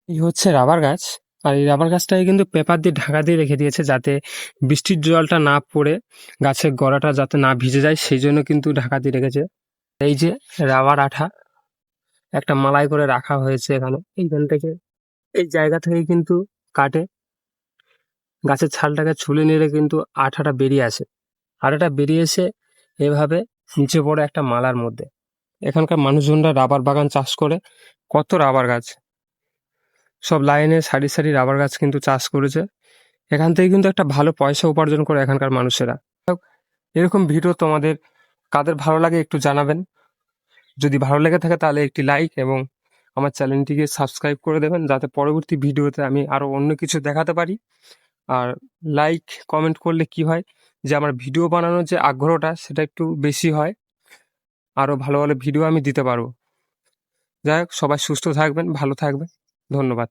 এই হচ্ছে রাবার গাছ। আর এই রাবার গাছটাকে কিন্তু পেপার দিয়ে ঢাকা দিয়ে রেখে দিয়েছে, যাতে বৃষ্টির জলটা না পড়ে গাছের গোড়াটা যাতে না ভিজে যায়, সেই জন্য কিন্তু ঢাকা দিয়ে রেখেছে। এই যে রাবার আঠা একটা মালাই করে রাখা হয়েছে এখানে। এইখান থেকে এই জায়গা থেকে কিন্তু কাটে গাছের ছালটাকে ছুলে নিলে কিন্তু আঠাটা বেরিয়ে আসে। আঠাটা বেরিয়ে এসে এভাবে নিচে পড়ে একটা মালার মধ্যে। এখানকার মানুষজনরা রাবার বাগান চাষ করে, কত রাবার গাছ, সব লাইনে সারি সারি রাবার গাছ কিন্তু চাষ করেছে। এখান থেকে কিন্তু একটা ভালো পয়সা উপার্জন করে এখানকার মানুষেরা। এরকম ভিডিও তোমাদের কাদের ভালো লাগে একটু জানাবেন। যদি ভালো লেগে থাকে তাহলে একটি লাইক এবং আমার চ্যানেলটিকে সাবস্ক্রাইব করে দেবেন, যাতে পরবর্তী ভিডিওতে আমি আরও অন্য কিছু দেখাতে পারি। আর লাইক কমেন্ট করলে কি হয়, যে আমার ভিডিও বানানোর যে আগ্রহটা সেটা একটু বেশি হয়, আরও ভালো ভালো ভিডিও আমি দিতে পারবো। যাই হোক, সবাই সুস্থ থাকবেন, ভালো থাকবেন। ধন্যবাদ।